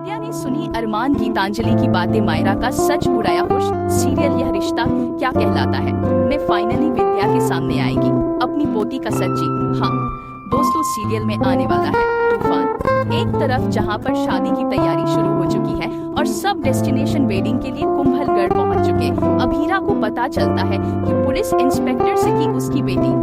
विद्या ने सुनी अरमान गीतांजलि की बातें, मायरा का सच उड़ाया खुश। सीरियल यह रिश्ता क्या कहलाता है में फाइनली विद्या के सामने आएगी अपनी पोती का सच्ची। हाँ दोस्तों, सीरियल में आने वाला है तूफान। एक तरफ जहां पर शादी की तैयारी शुरू हो चुकी है और सब डेस्टिनेशन वेडिंग के लिए कुंभलगढ़ पहुंच चुके, अभीरा को पता चलता है कि पुलिस इंस्पेक्टर से कि उसकी बेटी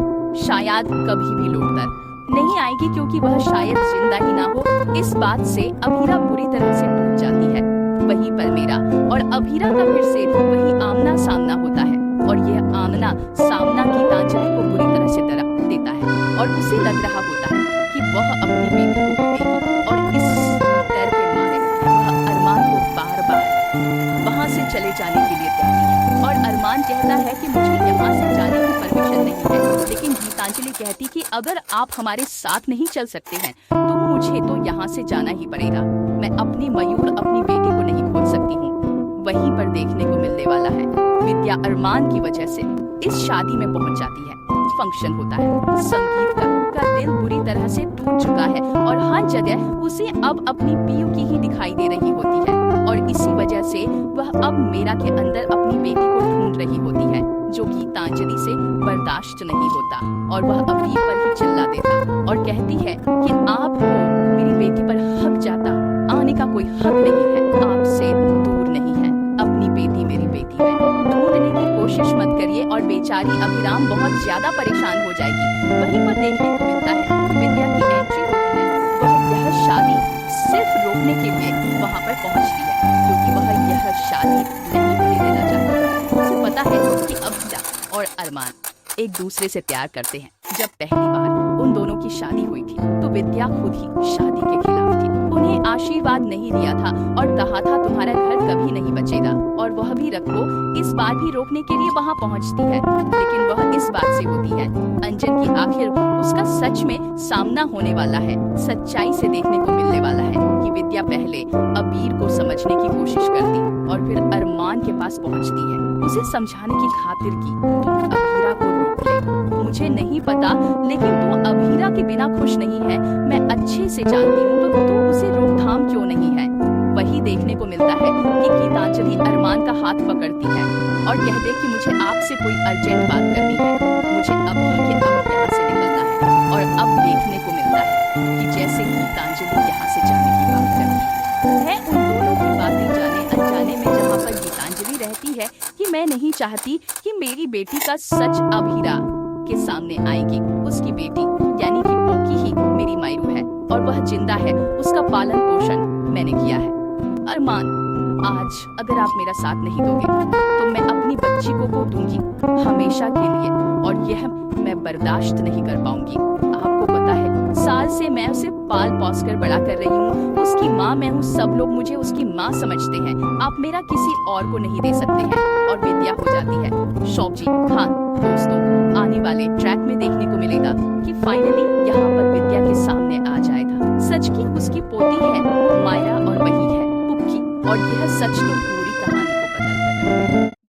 शायद कभी भी लौटकर नहीं आएगी, क्योंकि वह शायद जिंदा ही ना हो। इस बात से अभीरा बुरी तरह से टूट जाती है। वहीं पर मेरा और अभीरा का फिर से वही आमना सामना होता है और यह आमना सामना गीतांजलि को बुरी तरह से डरा देता है और उसे लग रहा होता है कि वह अपनी बेटी को खोएगी और इस डर के मारे वह अरमान को बार बार वहां से चले जाने के लिए कहती है और अरमान कहता है कि मुझे यहाँ से जाने की परमिशन नहीं है, लेकिन गीतांजलि कहती कि अगर आप हमारे साथ नहीं चल सकते हैं तो मुझे तो यहाँ से जाना ही पड़ेगा। मैं अपनी मयूर अपनी बेटी को नहीं खोल सकती हूँ। वहीं पर देखने को मिलने वाला है विद्या अरमान की वजह से इस शादी में पहुंच जाती है। फंक्शन होता है, संगीत का दिल बुरी तरह से टूट चुका है और हर जगह उसे अब अपनी पीयू की ही दिखाई दे रही होती है और इसी वजह से वह अब मेरा के अंदर अपनी बेटी को ढूंढ रही होती है, जो गीतांजलि से बर्दाश्त नहीं होता और वह अभी पर ही चिल्ला देता और कहती है कि आपको मेरी बेटी पर हक जाता आने का कोई हक नहीं है, आपसे दूर नहीं है, अपनी बेटी मेरी बेटी है, ढूंढने की कोशिश मत करिए। और बेचारी अभिराम बहुत ज्यादा परेशान हो जाएगी। वहीं पर देखने को मिलता है कि विद्या की एंट्री होती है, वह यह शादी सिर्फ रोकने के लिए वहां पर पहुंचती है, क्योंकि वह यह शादी नहीं होने देना चाहती। उसे पता है कि अभिरा और अरमान एक दूसरे से प्यार करते हैं। जब पहली बार उन दोनों की शादी हुई थी तो विद्या खुद ही शादी के खिलाफ थी, उन्हें आशीर्वाद नहीं दिया था और कहा था तुम्हारा घर कभी नहीं बचेगा और वह भी रखो। इस बार भी रोकने के लिए वहां पहुंचती है, लेकिन वह इस बात से होती है अंजन की आखिर उसका सच में सामना होने वाला है। सच्चाई से देखने को मिलने वाला है कि विद्या पहले अबीर को समझने की कोशिश करती और फिर अरमान के पास पहुंचती है उसे समझाने की खातिर कि तुम अबीरा को रोक ले। मुझे नहीं पता, लेकिन तू अबीरा के बिना खुश नहीं है, मैं अच्छे से जानती हूँ, तो तू उसे रोकथाम क्यों नहीं है। वही देखने को मिलता है कि गीतांजलि अरमान का हाथ पकड़ती है और कह दे कि मुझे आपसे कोई अर्जेंट बात करनी है, मुझे अभी के अब यहाँ से निकलना है। और अब देखने को मिलता है कि जैसे गीतांजलि यहाँ से जाने की बात करती है, उन दोनों की बातें जाने अनजाने में जहाँ पर गीतांजलि रहती है कि मैं नहीं चाहती कि मेरी बेटी का सच अभीरा के सामने आएगी। उसकी बेटी यानी कि पोकी ही मेरी मायरू है और वह जिंदा है, उसका पालन पोषण मैंने किया है। अरमान, आज अगर आप मेरा साथ नहीं दोगे तो मैं अपनी बच्ची को खो दूंगी हमेशा के लिए और यह मैं बर्दाश्त नहीं कर पाऊंगी। आपको पता है साल से मैं उसे पाल पोस कर बड़ा कर रही हूँ, उसकी माँ मैं हूँ, सब लोग मुझे उसकी माँ समझते हैं, आप मेरा किसी और को नहीं दे सकते हैं। और विद्या हो जाती है शौकजी खान। दोस्तों, आने वाले ट्रैक में देखने को मिलेगा कि फाइनली यहाँ पर विद्या के सामने आ जाएगा सच की उसकी पोती है मायरा और वही है पुक्की, और यह सच तो पूरी कहानी को बदल देगा।